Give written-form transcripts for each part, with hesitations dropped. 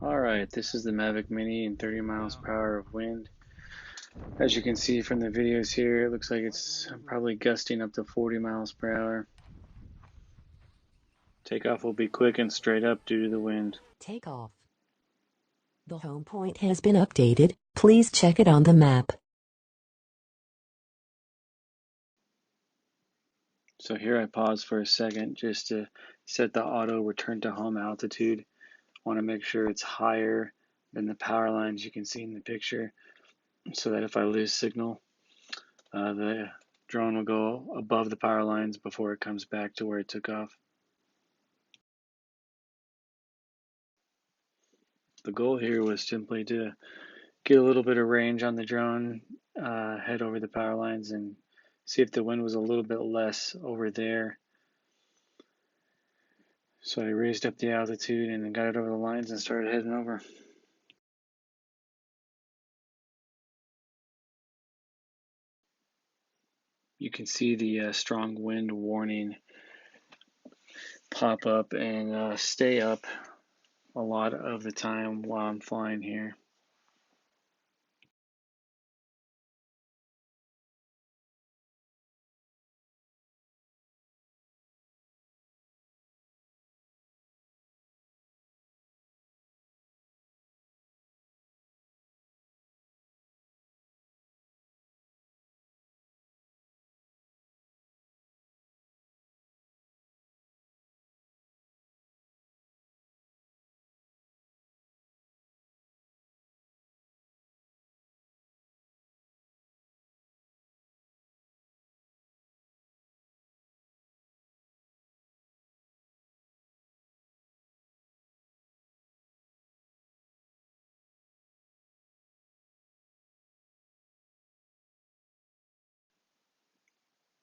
Alright, this is the Mavic Mini and 30 miles per hour of wind. As you can see from the videos here, it looks like it's probably gusting up to 40 miles per hour. Takeoff will be quick and straight up due to the wind. Takeoff. The home point has been updated. Please check it on the map. So here I pause for a second just to set the auto return to home altitude. Want to make sure it's higher than the power lines you can see in the picture, so that if I lose signal, the drone will go above the power lines before it comes back to where it took off. The goal here was simply to get a little bit of range on the drone, head over the power lines, and see if the wind was a little bit less over there. So I raised up the altitude and then got it over the lines and started heading over. You can see the strong wind warning pop up and stay up a lot of the time while I'm flying here.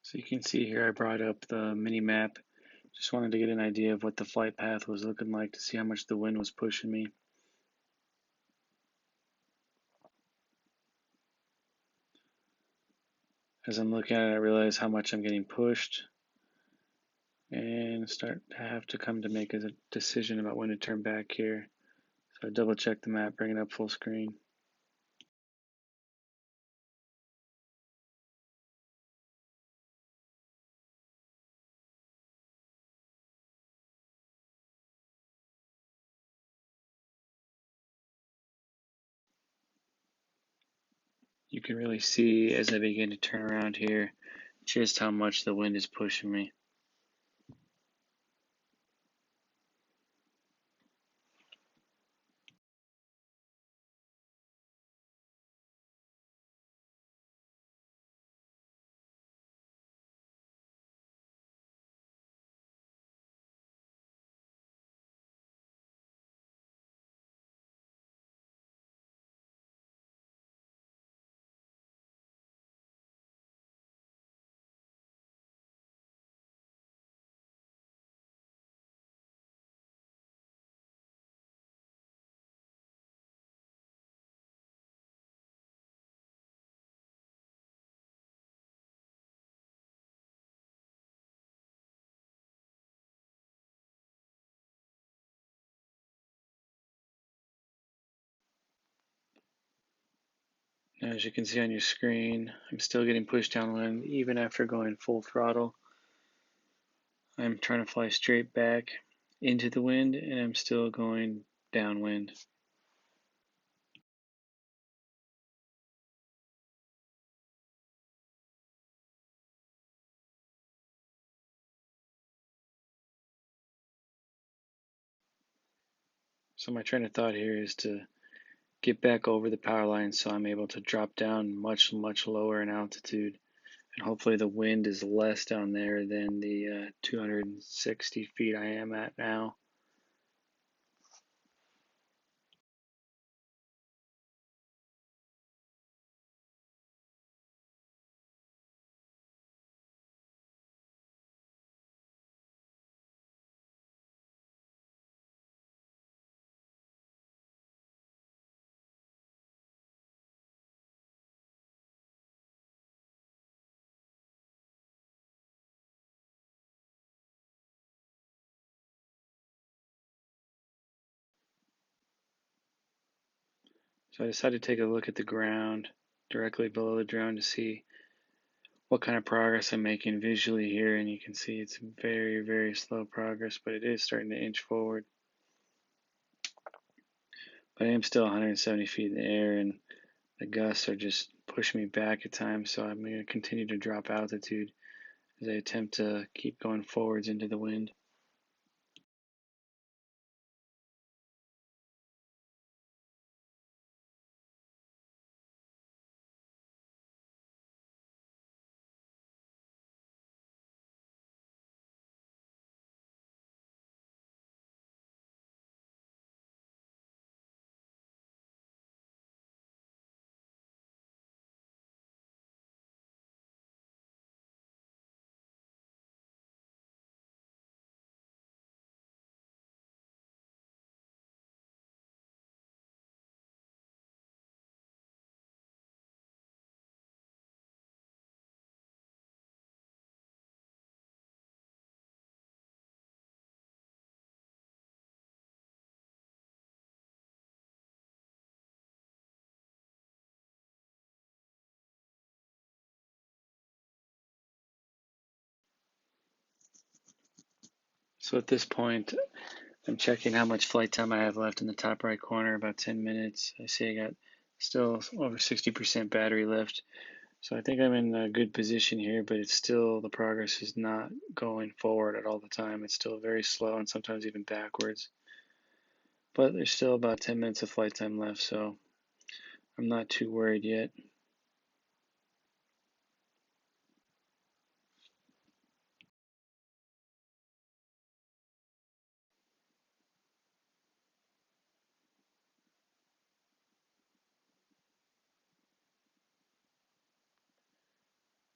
So you can see here I brought up the mini map. Just wanted to get an idea of what the flight path was looking like to see how much the wind was pushing me. As I'm looking at it, I realize how much I'm getting pushed and start to have to come to make a decision about when to turn back here. So I double check the map, bring it up full screen. You can really see as I begin to turn around here just how much the wind is pushing me. Now, as you can see on your screen, I'm still getting pushed downwind even after going full throttle. I'm trying to fly straight back into the wind and I'm still going downwind. So my train of thought here is to get back over the power line so I'm able to drop down much, much lower in altitude. And hopefully the wind is less down there than the 260 feet I am at now. So I decided to take a look at the ground directly below the drone to see what kind of progress I'm making visually here, and you can see it's very, very slow progress, but it is starting to inch forward. But I am still 170 feet in the air, and the gusts are just pushing me back at times, so I'm going to continue to drop altitude as I attempt to keep going forwards into the wind. So at this point, I'm checking how much flight time I have left in the top right corner, about 10 minutes. I see I got still over 60% battery left. So I think I'm in a good position here, but it's still, the progress is not going forward at all the time. It's still very slow and sometimes even backwards. But there's still about 10 minutes of flight time left, so I'm not too worried yet.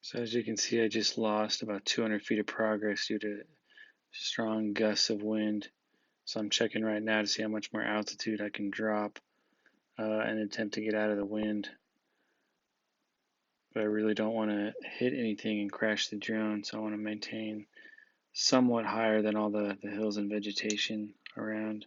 So as you can see, I just lost about 200 feet of progress due to strong gusts of wind. So I'm checking right now to see how much more altitude I can drop and attempt to get out of the wind. But I really don't want to hit anything and crash the drone, so I want to maintain somewhat higher than all the hills and vegetation around.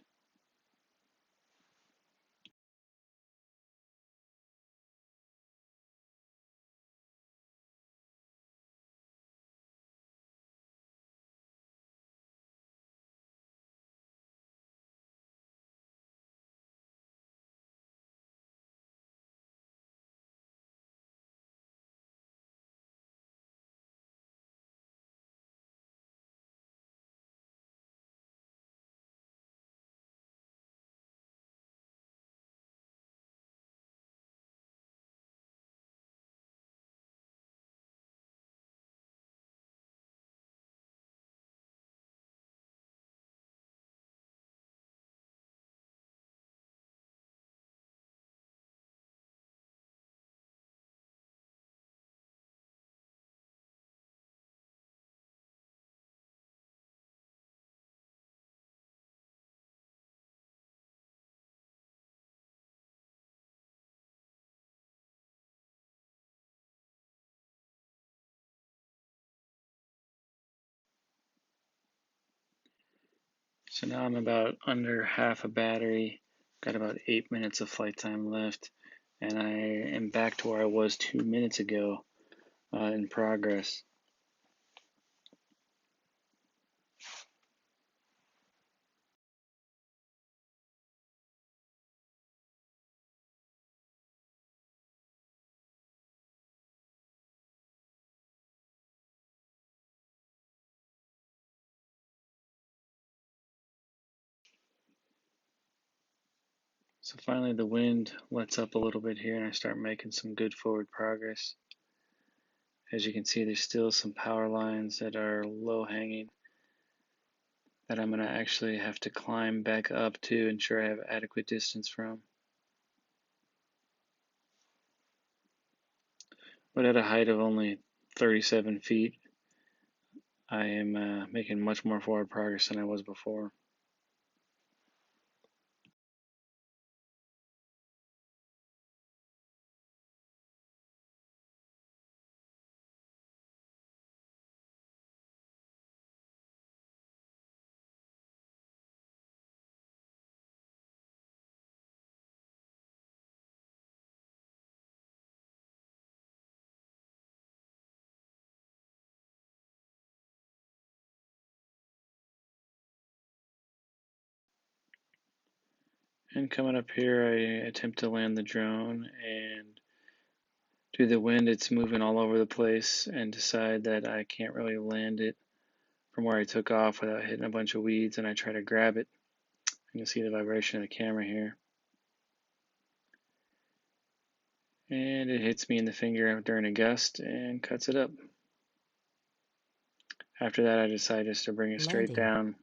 So now I'm about under half a battery, got about 8 minutes of flight time left, and I am back to where I was 2 minutes ago in progress. So finally the wind lets up a little bit here and I start making some good forward progress. As you can see, there's still some power lines that are low hanging that I'm going to actually have to climb back up to ensure I have adequate distance from. But at a height of only 37 feet, I am making much more forward progress than I was before. And coming up here, I attempt to land the drone, and due to the wind, it's moving all over the place, and decide that I can't really land it from where I took off without hitting a bunch of weeds, and I try to grab it. You can see the vibration of the camera here. And it hits me in the finger during a gust and cuts it up. After that, I decide just to bring it straight Landing. down